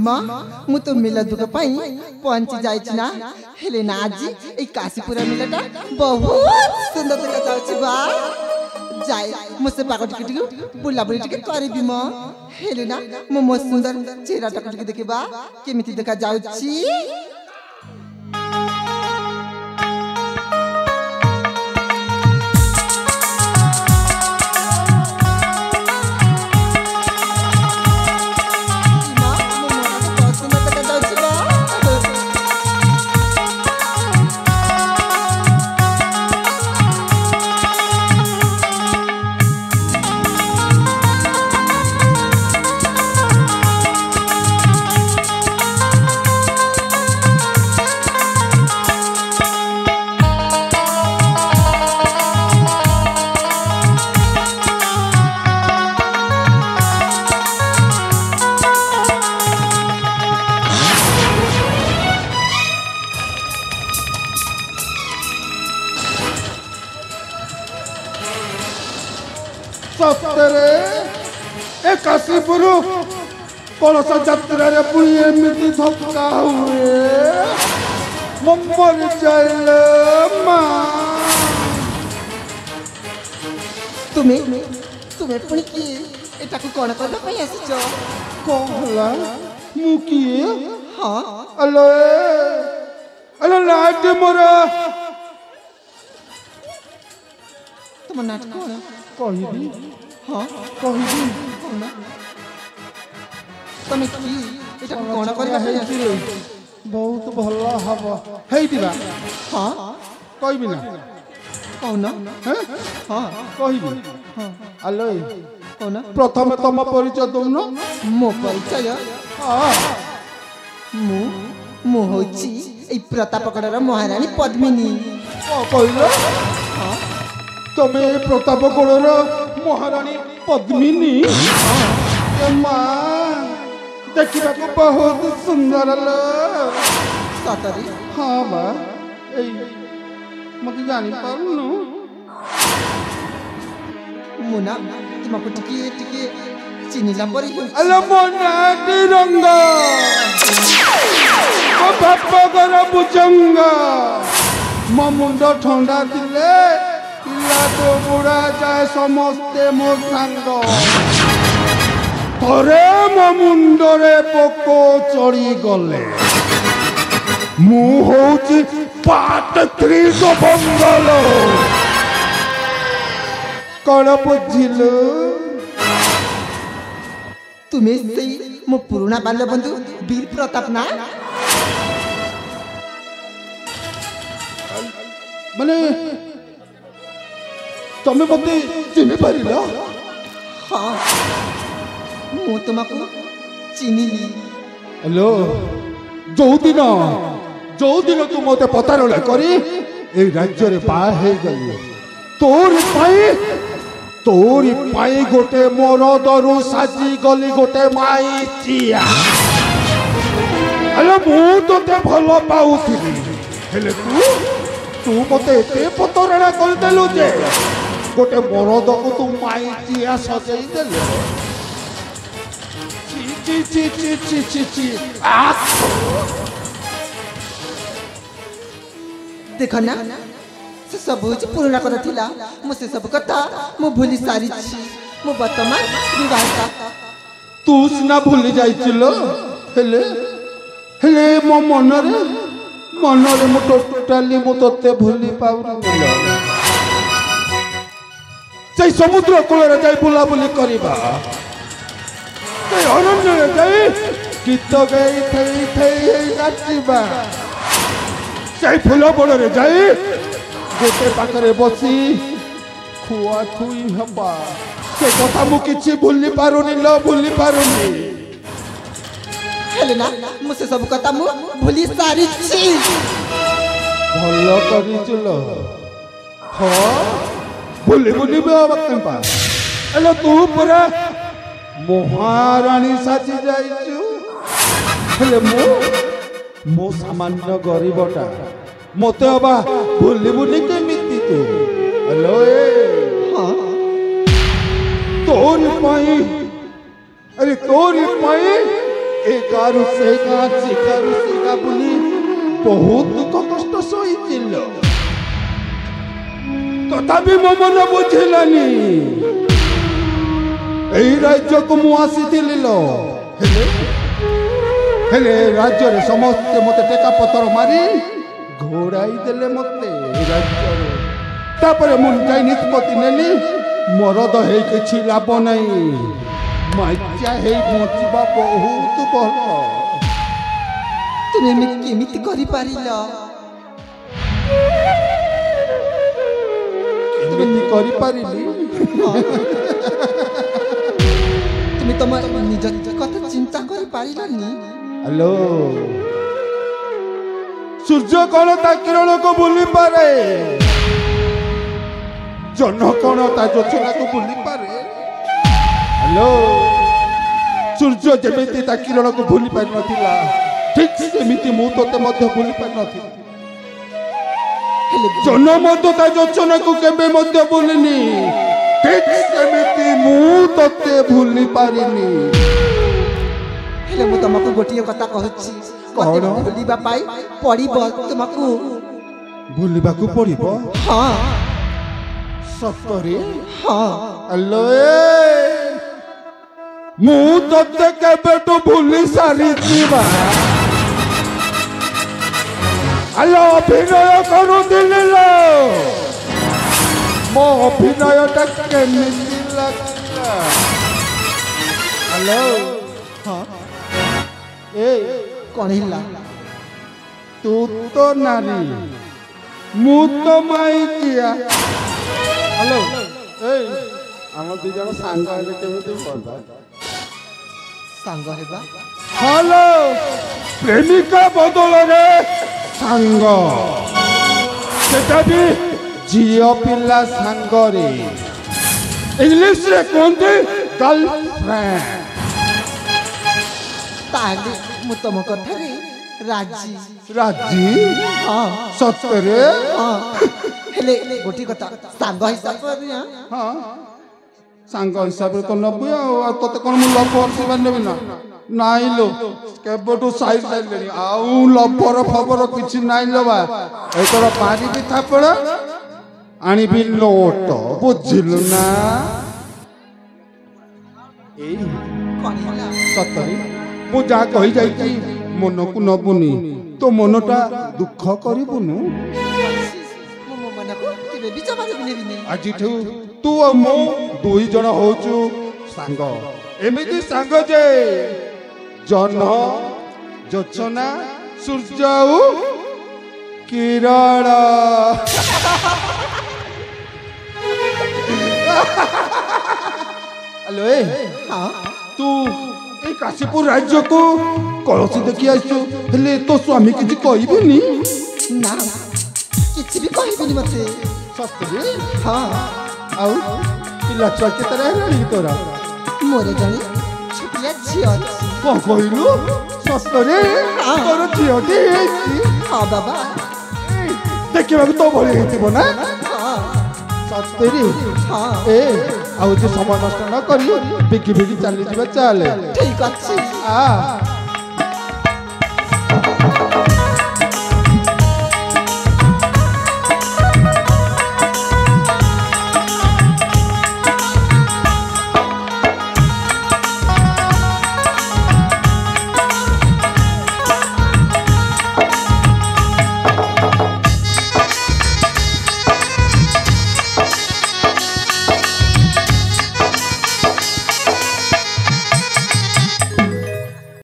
जिमा मु तो मिला दुख पाई पहुंची जाइछ ना हेले ना आज ए काशीपुरा मिलाटा बहुत सुंदर देखा जाउछि बा जाय मुसे पागो टिके बुला बुली टिके करबी म हेले ना मो सुंदर चेहरा टिके देखबा केमिति देखा जाउछि काशीपुर कलश यात्रा रे पुरी एमिति धक्का हुए मर जाइले मां तुम्हें पुणी की एटा को कोन करबा पई आसीचो कहला मु की हां अले लाट मोरा तुम नाटक कहिबी हां कहिबी तमे की एटा कोन करबा पई आसीचो बहुत भला हबो हेई दिबा हां कहबी ना कौन हैं हां कहबी हां अले कौन प्रथम तम परिचय दउनो मो परिचय हां मु होची ए प्रतापगढ़र महारानी पद्मिनी कहलो तमे प्रतापगढ़र महारानी पद्मिनी मां देखिबा को बहुत सुंदर लो सतरी हाँ बा ए मत जानी पारुनु मुना तुमको टिके चिनिला परी अले मोना तिरंगा ओ बापगर बुजंगा मो मुंड ठंडा दिले पिला तो बुढ़ा जाए समस्ते मो सांग तोरे मो मुंडरे पोको चढ़ी गले मु होची पाट त्रिश बंगल कण बुझिलु तुम्हें से मो पुराना बाल्य बंधु वीर प्रताप ना माने तमे मते चिनि पारिला हाँ मु तुमको चिनिली हेलो जो दिन तू मते पतार करी ए राज्य रे पा हे गली तोरी पाई गोटे मरदरु साजी गली गोटे माई चिया हेलो मु तोते भलो पाउथिली हेले तू मते एते पतरणा कर देलु जे गोटे मरद को तू माई चिया सजई देलु ची ची ची ची ची ची आ देखो ना से सब होची पुराना कथा थिला मु से सब कथा मु भूली सारी छी मु वर्तमान विवाहिता तू सिना भूली जाइछलो हेले मो मनरे मो टोटाली मो तते भूली पाउनिलो से समुद्र कूलरे जाई बुला बुली करिबा से अरण्य रे जाई गीत गाई थई नाचिबा से फूल बड़े जाई गोटे पाखरे बसी खुआ खुई हबा से कथा मु किछि भूली पारुनी हेले ना मु से सब कथा मु भूली सारी छी भलो करिचलो हां भूली बाबा एलो तू पूरा महारानी साची जाइछु हेले मो सामान्य गरीबटा मते अबा भूली केमिति तू हेलो ए हां तोरी पाई ए गारु से गा बुली बहुत दुख कष्ट सहिल तथापि मो मन बुझिलानी एई राज्य को मु आसीथिली लो हेले राज्य रे समस्त मते टेका पत्थर मारी घोड़ाई देले मते राज्य रे तापरे मु जाई निष्पत्ति नेली मरद हे किछि लाभ नहीं माइचा हे बचिबा बहुत भल तुमे केमिति करि पारिल केमिति करि पारिली तुमे तम निज कथा चिंता करि पारिलनी हेलो सूर्य कौन ता किरण को भूली पारे जन कौन ता जोचना को भूली पारे हेलो सूर्य जेमिति ता किरण को भूली पारि नथिला ठीक सेमिति मु तोते मध्य भूली पारि नथिला जन मध्य ता जोचना को केबे मध्य भूलिनी ठीक सेमिति मु तोते भूली पारिनी हेले मु तुमको गोटिए कथा कहछि कौन भूलिबा पाई पड़िबो तुमको भूलिबा को पड़िबो हां सतरे हां हेलो मु तोते केबे तो भूली सारिथिबा हेलो अभिनय करू दिलिलो मो अभिनय ता केमिति लागला हेलो हां ए कौन हिला तू तो नारी मु तो माइकिया हेलो ए हम दि जण सांग हेले केमिति बोलबा सांग हेबा हेलो प्रेमिका बदल रे सांग सेटा भी जियो पिल्ला सांग रे इंग्लिश रे कोनते गर्लफ्रेंड ताले मु तुम कथा रे राजी राजी हां सतरे हां हेले गोटी कथा सांग हिसाब रे हां सांग हिसाब रे तो नबु आ तते कोन मु लवर सेवा नेबि ना नाइ लो केबटू साइड साइड लेनी आउ लवर खबर किछि नाइ लबा एकर पारी भी थापड़ आनी भी नोट बुझिलु ना ए कौन हिला सतरे मु जा कहि जाई कि मन को नबुनी तो मनटा दुख करिबुनु मो मन को केबे बिचार बिने आज तू और मो दुई जन होचु सांग एमिति सांग जे जन जोचना सूर्य किरण हेलो ए हां तू ए काशीपुर राज्य को कलसी देखि आइछु हेले तो स्वामी किछि कहबिनी ना किछि भी कहबिनी मते सतरे हां आउ पिला छुआ के तरह हेलानी तोरा मोरे जणी छुटिया झियो कौन कहलु सतरे तोर झियोटी हां बाबा देखिबा तो भले हेतिबो ना हां सतरे हां ए आउ जे समय नष्ट न करी बिगी बिगी चली जीवा चले ठीक अछि आ